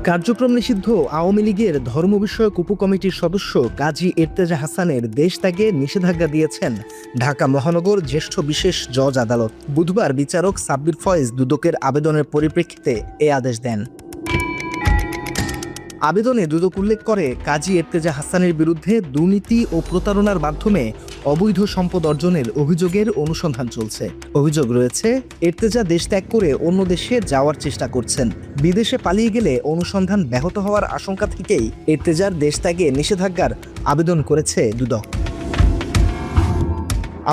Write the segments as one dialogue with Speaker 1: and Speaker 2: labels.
Speaker 1: কার্যক্রম নিষিদ্ধ আওয়ামী লীগের ধর্ম বিষয়ক উপকমিটির সদস্য কাজী এর্তেজা হাসানের দেশ ত্যাগে নিষেধাজ্ঞা দিয়েছেন ঢাকা মহানগর জ্যেষ্ঠ বিশেষ জজ আদালত। বুধবার বিচারক সাব্বির ফয়েজ দুদকের আবেদনের পরিপ্রেক্ষিতে এ আদেশ দেন। আবেদনে দুদক উল্লেখ করে কাজী এর্তেজা হাসানের বিরুদ্ধে দুর্নীতি ও প্রতারণার মাধ্যমে অবৈধ সম্পদ অর্জনের অভিযোগের অনুসন্ধান চলছে। অভিযোগ রয়েছে এর্তেজা দেশ ত্যাগ করে অন্য দেশে যাওয়ার চেষ্টা করছেন। বিদেশে পালিয়ে গেলে অনুসন্ধান ব্যাহত হওয়ার আশঙ্কা থেকেই এর্তেজার দেশ ত্যাগে নিষেধাজ্ঞার আবেদন করেছে দুদক।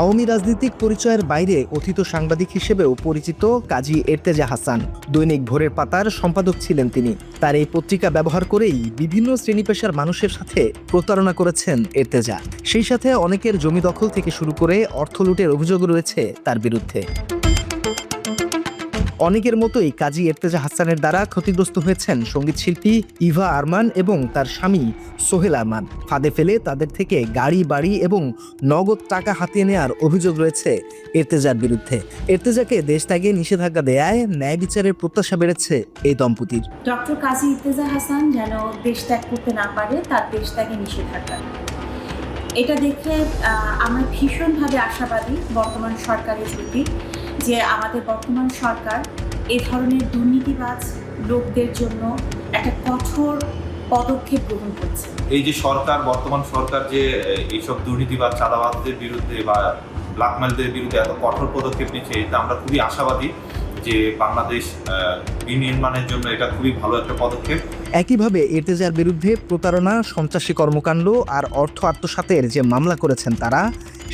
Speaker 1: আওয়ামী রাজনৈতিক পরিচয়ের বাইরে কথিত সাংবাদিক হিসেবেও পরিচিত কাজী এর্তেজা হাসান। দৈনিক ভোরের পাতার সম্পাদক ছিলেন তিনি। তার এই পত্রিকা ব্যবহার করেই বিভিন্ন শ্রেণী পেশার মানুষের সাথে প্রতারণা করেছেন এর্তেজা। সেই সাথে অনেকের জমি দখল থেকে শুরু করে অর্থ লুটের অভিযোগ রয়েছে তার বিরুদ্ধে। অনেকের মতোই কাজী এর্তেজা হাসানের দ্বারা ক্ষতিগ্রস্ত হয়েছেন সঙ্গীতশিল্পী ইভা আরমান এবং তার স্বামী সোহেল আরমান। ফাঁদে ফেলে তাদের থেকে গাড়ি বাড়ি এবং নগদ টাকা হাতিয়ে নেওয়ার অভিযোগ রয়েছে এর্তেজার বিরুদ্ধে। এর্তেজাকে দেশ ত্যাগে নিষেধাজ্ঞা দেয়ায় ন্যায় বিচারের প্রত্যাশা বেড়েছে এই দম্পতির।
Speaker 2: ডক্টর কাজী এর্তেজা হাসান যেন দেশ ত্যাগ করতে না পারে, তার দেশ ত্যাগে নিষেধাজ্ঞা, এটা দেখে আমরা ভীষণভাবে আশাবাদী বর্তমান সরকারের প্রতি, যে আমাদের বর্তমান সরকার এ ধরনের দুর্নীতিবাজ লোকদের জন্য একটা কঠোর পদক্ষেপ গ্রহণ করছে।
Speaker 3: এই যে সরকার, বর্তমান সরকার যে এইসব দুর্নীতিবাজ চাঁদাবাজদের বিরুদ্ধে বা ব্ল্যাকমেলদের বিরুদ্ধে এত কঠোর পদক্ষেপ নিচ্ছে, এটা আমরা খুবই আশাবাদী যে বাংলাদেশ বিনির্মাণের জন্য এটা খুবই ভালো একটা পদক্ষেপ।
Speaker 1: একইভাবে এর্তেজার বিরুদ্ধে প্রতারণা, সন্ত্রাসী কর্মকাণ্ড আর অর্থ আত্মসাতের যে মামলা করেছেন তারা,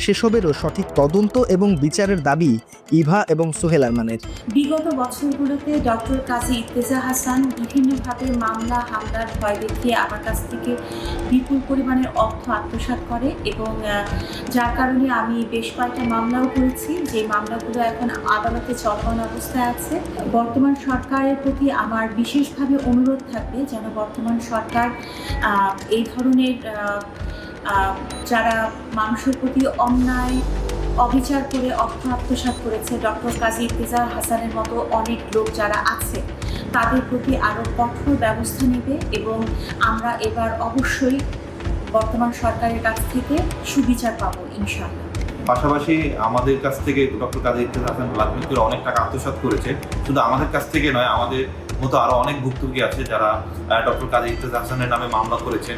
Speaker 1: সেসবেরও সঠিক তদন্ত এবং বিচারের দাবি ইভা এবং সোহেল আরমানের।
Speaker 2: বিগত বছরগুলোতে ডক্টর কাজী এর্তেজা হাসান বিভিন্নভাবে মামলা হামলার ভয় দেখিয়ে আমার কাছ থেকে বিপুল পরিমাণের অর্থ আত্মসাৎ করে এবং যার কারণে আমি বেশ কয়েকটা মামলাও করেছি, যে মামলাগুলো এখন আদালতে চলমান অবস্থায় আছে। বর্তমান সরকারের প্রতি আমার বিশেষভাবে অনুরোধ থাকবে যেন বর্তমান সরকার এই ধরনের যারা মানুষের প্রতি অন্যায় অবিচার করে অর্থ আত্মসাৎ করেছে, ডক্টর কাজী এর্তেজা হাসানের মতো অনেক লোক যারা আছে, তাদের প্রতি আরও কঠোর ব্যবস্থা নেবে এবং আমরা এবার অবশ্যই বর্তমান সরকারের কাছ থেকে সুবিচার পাবো ইনশাআল্লাহ।
Speaker 3: পাশাপাশি আমাদের কাছ থেকে ডক্টর কাজী এর্তেজা হাসান ব্ল্যাকমেল করে অনেক টাকা আত্মসাৎ করেছে। শুধু আমাদের কাছ থেকে নয়, আমাদের মতো আরও অনেক ভুক্তভোগী আছে যারা ডক্টর কাজী এর্তেজা হাসানের নামে মামলা করেছেন।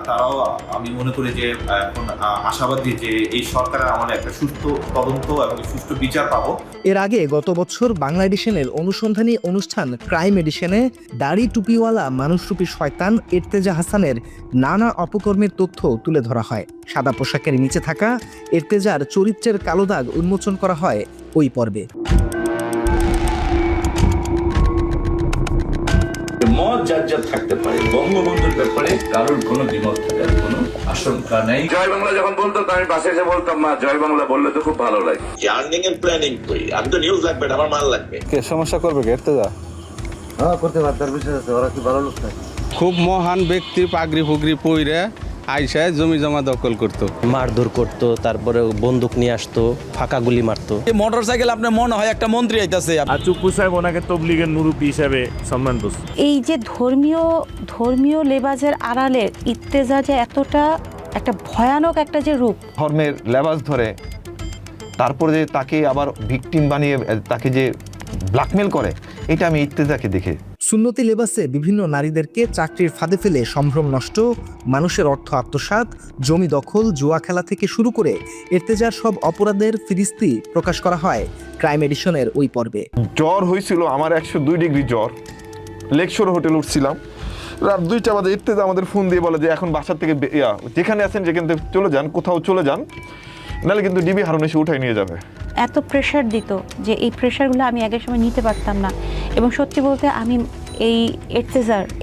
Speaker 3: তারাও আমি মনে করি যে এখন আশাবাদী যে এই সরকারের আমলে একটা সুষ্ঠু তদন্ত এবং সুষ্ঠু বিচার পাবো।
Speaker 1: এর আগে গত বছর বাংলা এডিশনের অনুসন্ধানী অনুষ্ঠান ক্রাইম এডিশনে দাড়ি টুপিওয়ালা মানুষরূপী শয়তান এর্তেজা হাসানের নানা অপকর্মের তথ্য তুলে ধরা হয়। সাদা পোশাকের নিচে থাকা এর্তেজার চরিত্রের কালো দাগ উন্মোচন করা হয় ওই পর্বে।
Speaker 4: মত যার যার থাকতে পারে, বঙ্গবন্ধুর ব্যাপারে কারোর কোনো দ্বিমত থাকার কোনো আশঙ্কা নেই।
Speaker 5: জয় বাংলা যখন বলতো আমি পাশে এসে বলতাম, মা জয় বাংলা বললে তো খুব ভালো লাগে।
Speaker 6: আর্নিং এর প্ল্যানিং করি, আমি তো নিউজ লাগবে, আমার মাল লাগবে।
Speaker 7: কে সমস্যা করবে কে এর্তেজা?
Speaker 8: হ্যাঁ, করতে পারে, তার বিষয় আছে, ওরা কি ভালো লোক নাকি?
Speaker 7: খুব মহান ব্যক্তি, পাগড়ি ফুগড়ি পইরে আইসায় জমি জমা দখল করতো,
Speaker 9: মারধর করতো, তারপরে বন্দুক নিয়ে আসতো, ফাঁকা গুলি মারতো।
Speaker 10: মোটর সাইকেল আপনার মনে হয় একটা মন্ত্রী আইতাছে,
Speaker 11: আর চুপ্পু সাহেব ওনাকে তবলিগের মুরব্বী হিসেবে সম্মান করছে।
Speaker 12: এই যে ধর্মীয় লেবাজের আড়ালে ইর্তেজা যে এতটা একটা ভয়ানক একটা যে রূপ,
Speaker 13: ধর্মের লেবাস ধরে তারপরে যে তাকে আবার ভিকটিম বানিয়ে তাকে যে ব্ল্যাকমেল করে, এটা আমি ইর্তেজাকে দেখে।
Speaker 1: সুন্নতি লেবাসে বিভিন্ন নারীদেরকে চাকরির ফাঁদে ফেলে সম্ভ্রম নষ্ট, মানুষের অর্থ আত্মসাৎ, জমি দখল, জুয়া খেলা থেকে শুরু করে এর্তেজার সব অপরাধের ফিরিস্তি প্রকাশ করা হয় ক্রাইম এডিশনের ওই পর্বে।
Speaker 13: জ্বর হয়েছিল আমার 102 ডিগ্রি জ্বর, লেকশোর হোটেল উঠছিলাম, রাত 2টা বাজে এর্তেজা আমাদের ফোন দিয়ে বলে যে এখন বাসার থেকে যেখানে আছেন যেখান থেকে চলে যান, কোথাও চলে যান, নাহলে কিন্তু ডিবি হারুন এসে উঠাই নিয়ে যাবে।
Speaker 12: এত প্রেশার দিত যে এই প্রেশারগুলো আমি আগের সময় নিতে পারতাম না। এবং সত্যি বলতে আমি এই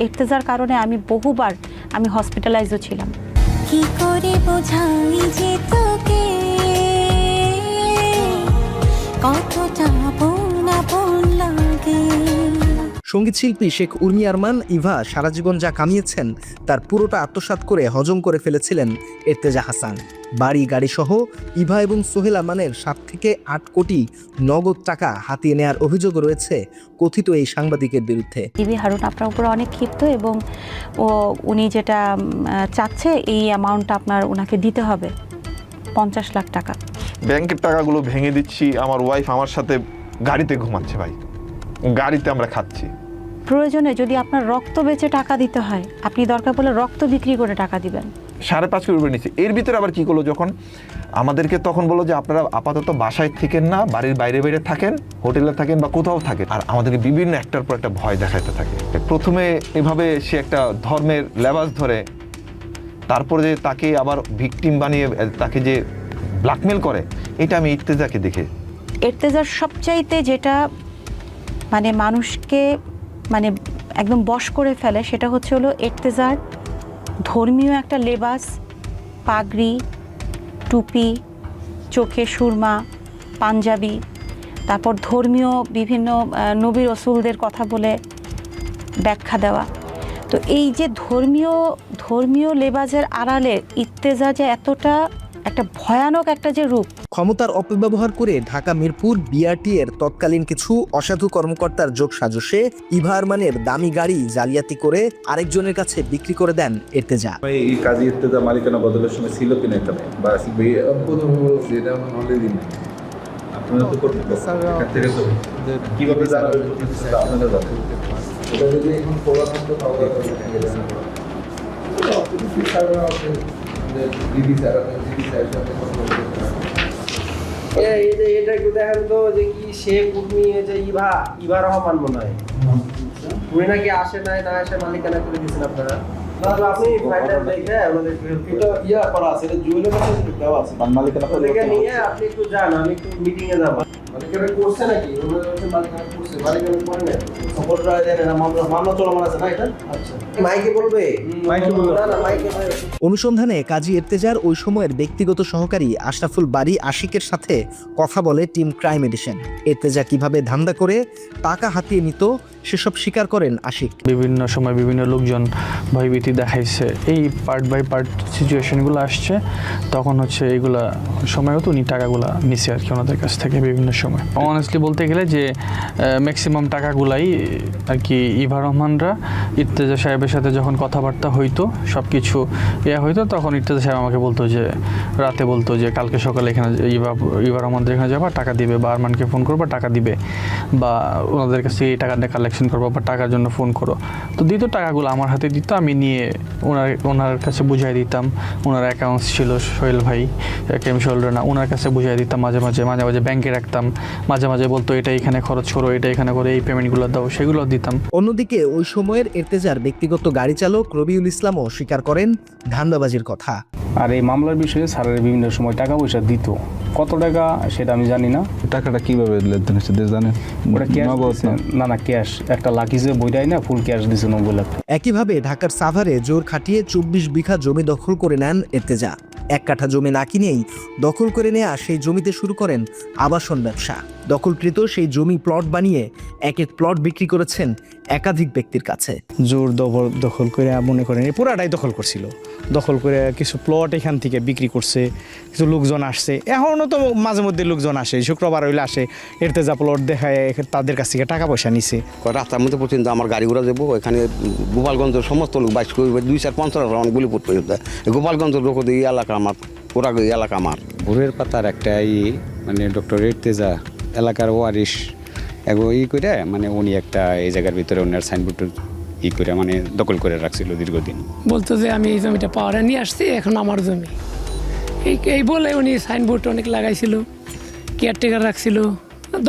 Speaker 12: এর্তেজার কারণে আমি বহুবার আমি হসপিটালাইজও ছিলাম।
Speaker 14: কি করে বোঝাই যে তোকে কতটা আপন লাগে।
Speaker 1: সঙ্গীতশিল্পী শেখ উর্মি আরমান ইভা সারা জীবন যা কামিয়েছেন তার পুরোটা আত্মসাৎ করে হজম করে ফেলেছিলেন এর্তেজা হাসান। বাড়ি গাড়ি সহ ইভা এবং সোহেল আরমানের 7 থেকে 8 কোটি নগদ টাকা হাতিয়ে নেওয়ার অভিযোগ রয়েছে কথিত এই সাংবাদিকের বিরুদ্ধে।
Speaker 12: টিভি হারুন আপনার উপর অনেক ক্ষিপ্ত এবং উনি যেটা চাচ্ছে এই অ্যামাউন্টটা আপনার ওনাকে দিতে হবে 50 লাখ টাকা।
Speaker 13: ব্যাংকের টাকাগুলো ভেঙে দিচ্ছি, আমার ওয়াইফ আমার সাথে গাড়িতে ঘুমাচ্ছে ভাই, গাড়িতে আমরা খাচ্ছি।
Speaker 12: প্রয়োজনে যদি আপনার রক্ত বেচে টাকা দিতে হয় আপনি দরকার পড়লে রক্ত বিক্রি করে টাকা দিবেন। 5.5
Speaker 13: কোটি রুপে নিচ্ছে। এর ভিতরে আবার কি করলো, যখন আমাদেরকে তখন বললো যে আপনারা আপাতত বাসায় থাকেন না, বাড়ির বাইরে বাইরে থাকেন, হোটেলে থাকেন বা কোথাও থাকেন, আর আমাদেরকে বিভিন্ন একটার পর একটা ভয় দেখাতে থাকে। প্রথমে এভাবে সে একটা ধর্মের লেবাস ধরে, তারপরে যে তাকে আবার ভিকটিম বানিয়ে তাকে যে ব্ল্যাকমেল করে, এটা আমি ইর্তেজাকে দেখে।
Speaker 12: এর্তেজার সবচাইতে যেটা মানে মানুষকে মানে একদম বশ করে ফেলে সেটা হচ্ছে হলো এর্তেজার ধর্মীয় একটা লেবাস, পাগড়ি, টুপি, চোখে সুরমা, পাঞ্জাবি, তারপর ধর্মীয় বিভিন্ন নবী রসুলদের কথা বলে ব্যাখ্যা দেওয়া। তো এই যে ধর্মীয় লেবাসের আড়ালে ইর্তেজা যে এতটা একটা ভয়ানক একটা যে রূপ।
Speaker 1: ক্ষমতার অপব্যবহার করে ঢাকা মিরপুর বিআরটি এর তৎকালীন কিছু অসাধু কর্মকর্তার যোগ সাজসে ইভা আরমানের দামি গাড়ি জালিয়াতি করে আরেকজনের কাছে বিক্রি করে দেন এর্তেজা।
Speaker 3: এই কাজী ইর্তেজা মালিকানা বদলের সময় ছিল কিনা এখানে বা আপনারা তো করতে থেকে তো কিভাবে জানাবেন আপনারা জানেন এটা যদি এখন খোলা থাকতো তাহলে
Speaker 8: এটা একটু দেখেন তো যে কি শেখ উর্মি যে ইভা রহমান মনে হয়, উনি নাকি আসে নাই, না আসে মালিকানা করে দিয়েছেন আপনারা। আপনি ফাইনাল দেখে আমাদের এটা ইয়া করা আছে, এটা জুয়েলের কাছে দেওয়া আছে, মালিকানা থেকে নিয়ে আপনি একটু যান, আমি একটু মিটিং এ যাব। মালিকানা করছে নাকি মালিকানা করছে, মালিকানা করে না খবর রায় দেন না, মামলা চলমান আছে না এটা। আচ্ছা মাইকে বলবে, না মাইকে।
Speaker 1: অনুসন্ধানে কাজী এর্তেজার ওই সময়ের ব্যক্তিগত সহকারী আশরাফুল বারী আশিকের সাথে কথা বলে টিম ক্রাইম এডিশন। এর্তেজা কিভাবে ধান্দা করে টাকা হাতিয়ে নিত সেসব স্বীকার করেন আশিক।
Speaker 15: বিভিন্ন সময় বিভিন্ন লোকজন ভয়ভীতি দেখাইছে, এই পার্ট বাই পার্ট সিচুয়েশনগুলো আসছে, তখন হচ্ছে এইগুলা সময় হতো উনি টাকাগুলা নিছে আর কি ওনাদের কাছ থেকে বিভিন্ন সময়। অনেস্টলি বলতে গেলে যে ম্যাক্সিমাম টাকাগুলাই আর কি ইভা রহমানরা ইর্তেজা সাহেবের সাথে যখন কথাবার্তা হইতো, সব কিছু হইতো, তখন ইর্তেজা সাহেব আমাকে বলতো যে রাতে বলতো যে কালকে সকালে এখানে ইভা রহমানদের এখানে যাবা, টাকা দিবে, বা আরমানকে ফোন করবা, টাকা দিবে, বা ওনাদের কাছে এই টাকাটা কালেকশন করবো বা টাকার জন্য ফোন করো। তো দিত, টাকাগুলো আমার হাতে দিত, আমি নিয়ে ওনার কাছে বুঝাই দিতাম। ওনার অ্যাকাউন্টস ছিল সোহেল ভাই, কেম সোহেল রানা, ওনার কাছে বুঝাই দিতাম, মাঝে মাঝে ব্যাংকে রাখতাম, মাঝে বলতো এটা এখানে খরচ করো, এটা এখানে করে, এই পেমেন্টগুলো দাও, সেগুলো দিতাম।
Speaker 1: অন্যদিকে ওই সময়ের এর্তেজার ব্যক্তিগত গাড়ি চালক রবিউল ইসলামও স্বীকার করেন ধান্দাবাজির কথা।
Speaker 15: আর এই মামলার বিষয়ে স্যারের বিভিন্ন সময় টাকা পয়সা দিত, কত টাকা সেটা আমি জানি না।
Speaker 7: টাকাটা কিভাবে লেনদেন হচ্ছে জানেন?
Speaker 15: ওটা ক্যাশ না ক্যাশ, একটা লাকিজে বই দেয় না, ফুল ক্যাশ দিছে 90 লাখ।
Speaker 1: একইভাবে ঢাকার সাভারে জোর খাটিয়ে 24 বিঘা জমি দখল করে নেন এর্তেজা। 1 কাঠা জমি না কিনেই দখল করে নেয়া সেই জমিতে শুরু করেন আবাসন ব্যবসা। দখলকৃত সেই জমি প্লট বানিয়ে এক প্লট বিক্রি করেছেন একাধিক ব্যক্তির কাছে।
Speaker 15: জোর দখল করে মনে করেন পুরাটাই দখল করছিল, দখল করে কিছু প্লট এখান থেকে বিক্রি করছে, কিছু লোকজন আসছে, এখনও তো মাঝে মধ্যে লোকজন আসে, শুক্রবার হইলে আসে, এর্তেজা প্লট দেখায় তাদের কাছ থেকে টাকা পয়সা নিছে।
Speaker 9: রাস্তার মধ্যে পর্যন্ত আমার গাড়ি ঘোড়া দেবো, এখানে গোপালগঞ্জের সমস্ত লোক 2-4-5 রাউন্ড গুলি পড়তে গোপালগঞ্জের লোক এই এলাকা আমার, পুরা এলাকা আমার।
Speaker 7: ভোরের পাতার একটা মানে ডক্টর এর্তেজা এলাকার ওয়ারিশ করে মানে উনি একটা এই জায়গার ভিতরে ওনার সাইনবোর্ড করে মানে দখল করে রাখছিল দীর্ঘদিন।
Speaker 16: বলতো যে আমি এই জমিটা পাওয়ারে নিয়ে আসছি, এখন আমার জমি, এই বলে উনি সাইনবোর্ড অনেক লাগাইছিল, কেয়ারটেকার রাখছিল,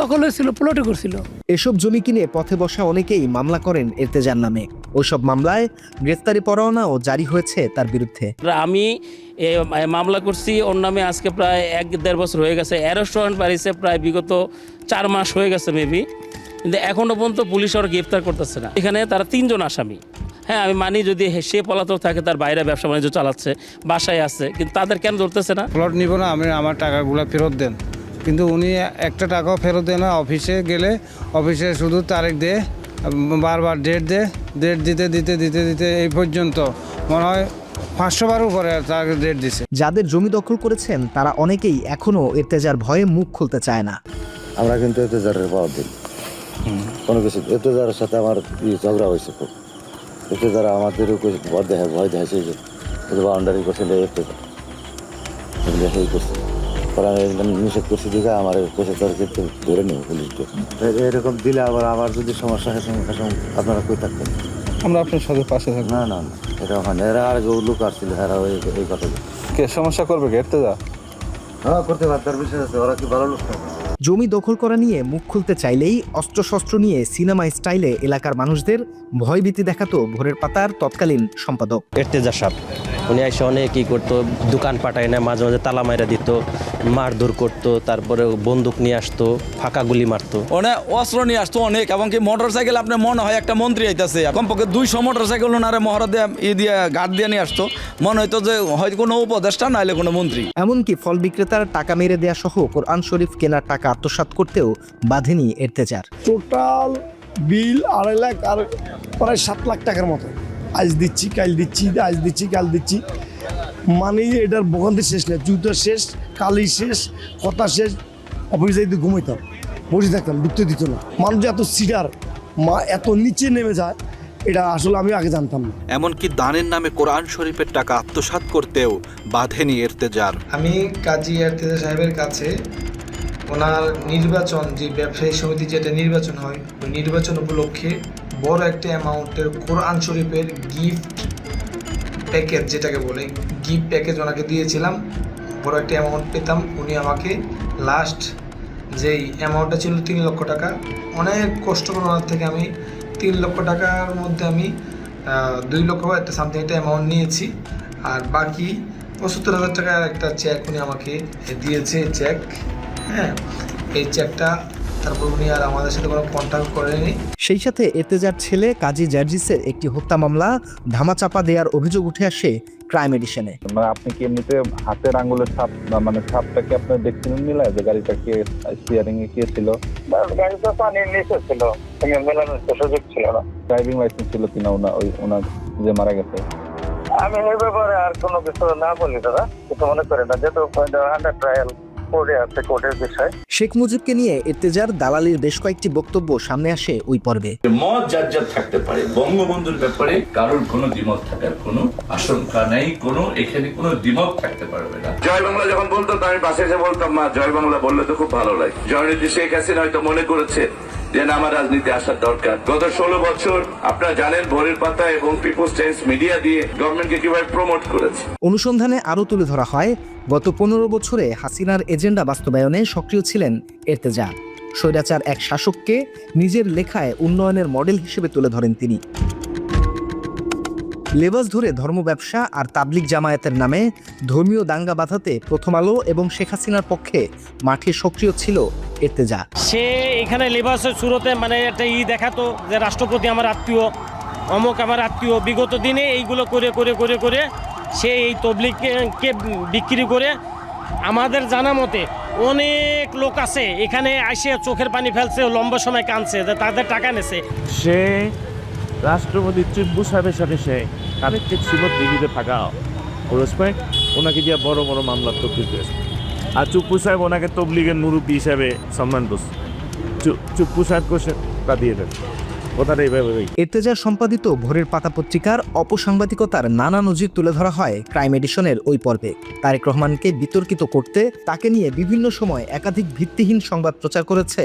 Speaker 16: দখল হয়েছিল, প্লটও করছিল।
Speaker 1: এসব জমি কিনে পথে বসা অনেকেই মামলা করেন এর্তেজার নামে। ওইসব মামলায় গ্রেফতারি পরোয়ানাও জারি হয়েছে তার বিরুদ্ধে।
Speaker 17: আমি মামলা করছি ওর নামে আজকে প্রায় 1-1.5 বছর হয়ে গেছে। অ্যারেস্ট ওয়ারেন্ট বাড়িছে প্রায় বিগত 4 মাস হয়ে গেছে মেবি, কিন্তু এখনও পর্যন্ত পুলিশ ওর গ্রেফতার করতেছে না। এখানে তারা 3 জন আসামি। হ্যাঁ, আমি মানি যদি সে পলাতক থাকে, তার বাইরে ব্যবসা বাণিজ্য চালাচ্ছে, বাসায় আছে, কিন্তু তাদের কেন ধরতেছে না?
Speaker 7: প্লট নিব না, আমি আমার টাকাগুলো ফেরত দেন, কিন্তু উনি একটা টাকাও ফেরত দেয় না। অফিসে গেলে অফিসে শুধু তারিখ দিয়ে
Speaker 18: বারবার ডেট দিতে এই পর্যন্ত মনে হয় 500 বার উপরে তার ডেট দিছে।
Speaker 1: যাদের জমি দখল করেছেন তারা অনেকেই এখনো এর্তেজার ভয়ে মুখ খুলতে চায় না।
Speaker 9: আমরা কিন্তু এর্তেজারের পাওয়ার দিন কোনো কিছু, এর্তেজারের সাথে আমার ঝগড়া হয়েছে খুব। এর্তেজারা আমাদেরও ভয় দেখাইছে যে বাউন্ডারি করছে এর্তেজার এই করছে, নিষেধ করছি দিকে আমার কিন্তু ধরে নেব পুলিশকে। এরকম দিলে আবার আমার যদি সমস্যা হয় আপনারা কই থাকবেন?
Speaker 18: আমরা আপনার সাথে পাশে থাকবো।
Speaker 9: না না না, এটা ওখানে এরা আর লোক আসছিল, এরা এই কথা
Speaker 18: কে সমস্যা করবে এর্তেজা?
Speaker 9: হ্যাঁ করতে পারে, তার বিষয় আছে, ওরা কি ভালো লোক না।
Speaker 1: জমি দখল করা নিয়ে মুখ খুলতে চাইলেই অস্ত্রশস্ত্র নিয়ে সিনেমা স্টাইলে এলাকার মানুষদের ভয়ভীতি দেখাতো ভোরের পাতার তৎকালীন সম্পাদক
Speaker 19: এর্তেজা সাহেব। উনি এসে অনেক কী করতো, দোকান পাঠায় না, মাঝে মাঝে তালা মাইরা দিত, মারধর করতো, তারপরে বন্দুক নিয়ে আসতো, ফাঁকা গুলি মারতো।
Speaker 10: অনেক অস্ত্র নিয়ে আসতো অনেক, এবং কি মোটর সাইকেল আপনার মনে হয় একটা মন্ত্রী আইতাছে, কমপক্ষে 200 মোটর সাইকেল ওনারে মহড়া দিয়ে গার্ড দিয়ে নিয়ে আসতো, মনে হইতো যে হয়তো কোনো উপদেষ্টা নাইলে কোনো মন্ত্রী।
Speaker 1: এমনকি ফল বিক্রেতার টাকা মেরে দেয়া সহ কোরআন শরীফ কেনার টাকা আত্মসাৎ করতেও বাধেনি এর্তেজার।
Speaker 20: টোটাল বিল 2.5 লাখ আর প্রায় 7 লাখ টাকার মতো। আজ দিচ্ছি কাল দিচ্ছি, আজ দিচ্ছি কাল দিচ্ছি, মানে এটার ভোগান্তি শেষ নেই। জুতো শেষ, কালি শেষ, কথা শেষ। অফিসে যদি ঘুমাইতাম, বসে থাকতাম, ঢুকতে দিত না। মানুষ এত সিটার, এত নিচে নেমে যায়, এটা আসলে আমি আগে জানতাম না।
Speaker 21: এমনকি দানের নামে কোরআন শরীফের টাকা আত্মসাৎ করতেও বাধেনি এর্তেজার।
Speaker 22: আমি কাজী এর্তেজা সাহেবের কাছে ওনার নির্বাচন, যে ব্যবসায়ী সমিতি যেটা নির্বাচন হয়, ওই নির্বাচন উপলক্ষে বড় একটা অ্যামাউন্টের কোরআন শরীফের গিফট প্যাকেজ, যেটাকে বলে গিফট প্যাকেজ, ওনাকে দিয়েছিলাম। বড় একটা অ্যামাউন্ট পেতাম। উনি আমাকে লাস্ট যেই অ্যামাউন্টটা ছিল 3 লক্ষ টাকা, অনেক কষ্ট করে ওনার থেকে আমি 3 লক্ষ টাকার মধ্যে আমি 2 লক্ষ একটা সামথিং একটা অ্যামাউন্ট নিয়েছি। আর বাকি 75,000 টাকার একটা চেক উনি আমাকে দিয়েছে, চেক। হ্যাঁ, এই চেকটা তারপর উনি আর আমাদের সাথে কোনো কন্ট্যাক্ট করেনি।
Speaker 1: সেই সাথে এর্তেজার ছেলে কাজী জার্জিসের একটি হত্যা মামলা ধামাচাপা দেওয়ার অভিযোগ উঠে আসে ক্রাইম এডিশনে।
Speaker 23: আপনি কি এমনিতে হাতের আঙ্গুলের ছাপ, মানে ছাপটা কি আপনি দেখছিলেন মিলায় যে গাড়িটা কে স্টিয়ারিং এ কে ছিল?
Speaker 24: গাড়িটা পানির নিচে ছিল, মেলানোর সুযোগ ছিল না।
Speaker 23: ড্রাইভিং লাইসেন্স ছিল কিনা ওনার যে মারা গেছে?
Speaker 24: আমি এই ব্যাপারে আর কোনো কিছু না বলি দাদা, কিছু মনে করি না, যেহেতু আন্ডার ট্রায়াল কোর্টে আছে, কোর্টের বিষয়।
Speaker 1: শেখ মুজিবকে নিয়ে এর্তেজার দালালির বেশ কয়েকটি বক্তব্য সামনে আসে ওই পর্বে।
Speaker 4: মত যার থাকতে পারে, বঙ্গবন্ধুর ব্যাপারে কারোর কোনো দ্বিমত থাকার কোনো আশঙ্কা নেই, এখানে কোনো দ্বিমত থাকতে পারবে না।
Speaker 5: জয় বাংলা যখন বলতো আমি পাশে এসে বলতাম, মা জয় বাংলা বললে তো খুব ভালো লাগে। জয়নীতি শেখ হাসিনা হয়তো মনে করেছে যে না, আমার রাজনীতি আসার দরকার। গত 16 বছর আপনারা জানেন ভোরের পাতা এবং পিপলস টাইমস মিডিয়া দিয়ে গভর্নমেন্টকে কিভাবে প্রমোট করেছে।
Speaker 1: অনুসন্ধানে আরও তুলে ধরা হয়, গত 15 বছরে হাসিনার এজেন্ডা বাস্তবায়নে সক্রিয় ছিলেন এর্তেজা। স্বৈরাচার এক শাসককে নিজের লেখায় উন্নয়নের মডেল হিসেবে তুলে ধরেন তিনি। লেবাস ধরে ধর্ম ব্যবসা আর তাবলিগ জামায়াতের নামে ধর্মীয় দাঙ্গা বাঁধাতে প্রথম আলো এবং শেখ হাসিনার পক্ষে মাঠে সক্রিয় ছিল এর্তেজা।
Speaker 25: সে এখানে লেবাসের শুরুতে মানে একটা দেখাতো যে রাষ্ট্রপতি আমার আত্মীয়, অমুক আমার আত্মীয়। বিগত দিনে এইগুলো করে করে করে করে সে এই তবলিগকে বিক্রি করে আমাদের জানা মতে অনেক লোক আছে এখানে আসে চোখের পানি ফেলছে, লম্বা সময় কাঁদছে, তাদের টাকা নেছে।
Speaker 11: সে রাষ্ট্রপতি টিপু সাহেবের সাথে সে কানেক্টেড ছিল, দিল্লিতে থাকা ওরসপায় ওনাকে দিয়ে বড় বড় মামলা তবলিগ করেছে। আর টিপু সাহেব ওনাকে তবলিগের মুরব্বী হিসাবে সম্মান করছে। টিপু সাহেবকে সে তা দিয়ে দেন।
Speaker 1: এর্তেজার সম্পাদিত ভোরের পাতা পত্রিকার অপসাংবাদিকতার নানা নজির তুলে ধরা হয় ক্রাইম এডিশনের ওই পর্বে। তারেক রহমানকে বিতর্কিত করতে তাকে নিয়ে বিভিন্ন সময় একাধিক ভিত্তিহীন সংবাদ প্রচার করেছে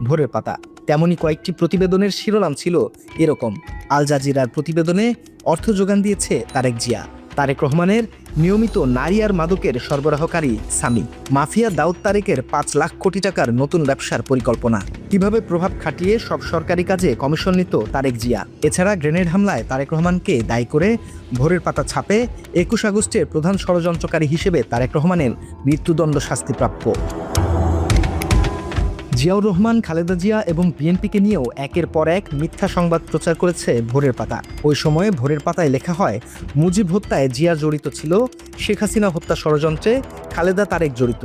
Speaker 1: ভোরের পাতা। তেমনি কয়েকটি প্রতিবেদনের শিরোনাম ছিল এরকম: আল জাজিরার প্রতিবেদনে অর্থ যোগান দিয়েছে তারেক জিয়া, তারেক রহমানের নিয়মিত নারী আর মাদকের সরবরাহকারী সামি, মাফিয়া দাউদ তারেকের 5 লাখ কোটি টাকার নতুন ব্যবসার পরিকল্পনা, কিভাবে প্রভাব খাটিয়ে সব সরকারি কাজে কমিশন নিত তারেক জিয়া। এছাড়া গ্রেনেড হামলায় তারেক রহমানকে দায়ী করে ভোরের পাতা ছাপে 21 আগস্টের প্রধান ষড়যন্ত্রকারী হিসেবে তারেক রহমানের মৃত্যুদণ্ড শাস্তিপ্রাপ্য। জিয়াউর রহমান, খালেদা জিয়া এবং বিএনপিকে নিয়েও একের পর এক মিথ্যা সংবাদ প্রচার করেছে ভোরের পাতা। ওই সময়ে ভোরের পাতায় লেখা হয়, মুজিব হত্যায় জিয়া জড়িত ছিল, শেখ হাসিনা হত্যা ষড়যন্ত্রে খালেদা তারেক জড়িত,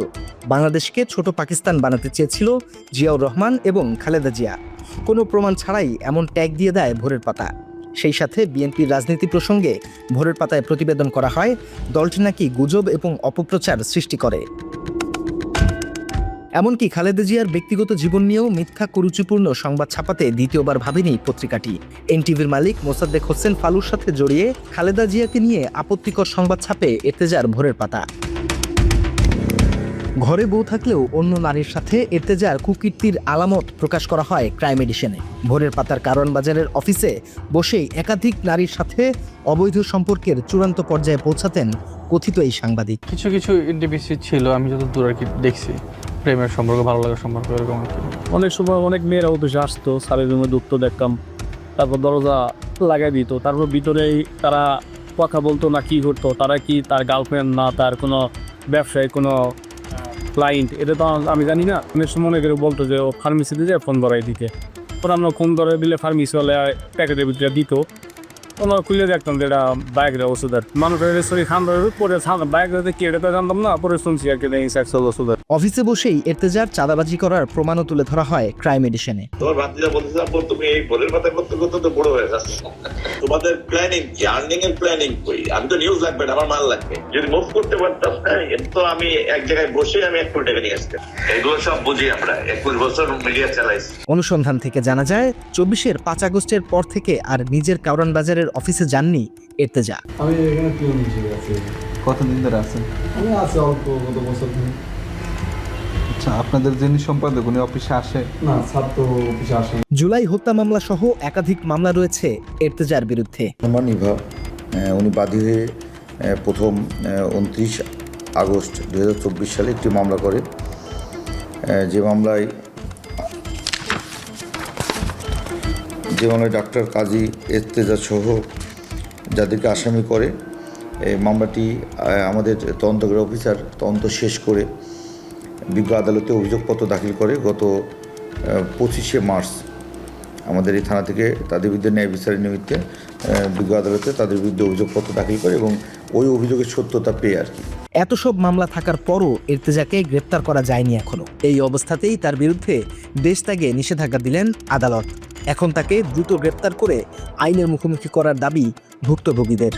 Speaker 1: বাংলাদেশকে ছোট পাকিস্তান বানাতে চেয়েছিল জিয়াউর রহমান এবং খালেদা জিয়া। কোনো প্রমাণ ছাড়াই এমন ট্যাগ দিয়ে দেয় ভোরের পাতা। সেই সাথে বিএনপির রাজনীতি প্রসঙ্গে ভোরের পাতায় প্রতিবেদন করা হয়, দলটি নাকি গুজব এবং অপপ্রচার সৃষ্টি করে। এমনকি খালেদা জিয়ার ব্যক্তিগত জীবন নিয়েও মিথ্যা কুরুচিপূর্ণ সংবাদ ছাপাতে দ্বিতীয়বার ভাবেনি পত্রিকাটি। এনটিভির মালিক মোসাদ্দেক হোসেন ফালুর সাথে জড়িয়ে খালেদা জিয়াকে নিয়ে আপত্তিকর সংবাদ ছাপে এর্তেজার ভোরের পাতা। ঘরে বউ থাকলেও অন্য নারীর সাথে এর্তেজার কুকীর্তির আলামত প্রকাশ করা হয় ক্রাইম এডিশনে। ভোরের পাতার কারওয়ান বাজারের অফিসে বসেই একাধিক নারীর সাথে অবৈধ সম্পর্কের চূড়ান্ত পর্যায়ে পৌঁছাতেন কথিত এই সাংবাদিক।
Speaker 15: কিছু কিছু ইন্টিমেসি ছিল, আমি যত দূর আর কি দেখছি, প্রেমের সম্পর্ক, ভালো লাগার সম্পর্ক, এরকম আর কি।
Speaker 2: অনেক সময় অনেক মেয়েরা অফিসে আসতো, সারের রুমে ঢুকতো, দেখতাম, তারপর দরজা লাগাই দিত, তারপর ভিতরেই তারা কথা বলতো না কি করতো, তারা কি তার গার্লফ্রেন্ড না তার কোনো ব্যবসায়ী কোনো ক্লায়েন্ট, এটা তো আমি জানি না। অনেক সময় মনে করে বলতো যে ও ফার্মেসিতে যায় ফোন ধরাই দিতে, ওরা আমরা ফোন ধরাই দিলে ফার্মেসি হলে প্যাকেটের ভিতরে দিত, ওনারা খুলে দেখতাম যে এটা বাইকের ওষুধের মানুষের শরীর খান পরে বাইক কি এটা তো জানতাম না, পরে শুনছি আর কি ওষুধের।
Speaker 1: অফিসে বসেই এর্তেজার চাঁদাবাজি করার প্রমাণও তুলে ধরা হয় ক্রাইম এডিশনে।
Speaker 5: তোমার ভাতিজা বলতেছে, আপু তুমি এই ভোরের পাতা করতে করতে তো বড় হয়ে যাচ্ছে, তোমাদের প্ল্যানিং কি, আর্নিং এর প্ল্যানিং কই? আমি তো নিউজ লাগবে, আমার মাল লাগবে, যদি মুভ করতে পারতাম তো আমি এক জায়গায় বসে আমি 1 কোটি টাকা নিয়ে আসতাম। এগুলো সব বুঝি আমরা, 21 বছর মিডিয়া চালাইছি।
Speaker 1: অনুসন্ধান থেকে জানা যায় 24-এর 5 আগস্টের পর থেকে আর নিজের কারওয়ান বাজারের অফিসে যাননি এর্তেজা।
Speaker 6: আমি এখানে পিওন হিসেবে আছি।
Speaker 23: কতদিন ধরে আছেন?
Speaker 6: আমি আছি অল্প গত বছর ধরে।
Speaker 23: আচ্ছা, আপনাদের যিনি সম্পাদক উনি অফিসে আসে?
Speaker 6: না, ছাত্র অফিসে আসে।
Speaker 1: জুলাই হত্যা মামলা সহ একাধিক মামলা রয়েছে এর্তেজার বিরুদ্ধে।
Speaker 9: নিভা উনি বাদী হয়ে প্রথম 29 আগস্ট 2024 সালে একটি মামলা করে, যে মামলায় ডাক্তার কাজী এর্তেজা সহ যাদেরকে আসামি করে, এই মামলাটি আমাদের তদন্তকারী অফিসার তদন্ত শেষ করে বিজ্ঞ আদালতে অভিযোগপত্র দাখিল করে। গত 25শে মার্চ আমাদের এই থানা থেকে তাদের বিরুদ্ধে ন্যায় বিচারের নিমিত্তে বিজ্ঞ আদালতে তাদের বিরুদ্ধে অভিযোগপত্র দাখিল করে এবং ওই অভিযোগের সত্যতা পেয়ে আর কি।
Speaker 1: এত সব মামলা থাকার পরও এর্তেজাকে গ্রেপ্তার করা যায়নি এখনো। এই অবস্থাতেই তার বিরুদ্ধে দেশ ত্যাগে নিষেধাজ্ঞা দিলেন আদালত। এখন তাকে দ্রুত গ্রেপ্তার করে আইনের মুখোমুখি করার দাবি ভুক্তভোগীদের।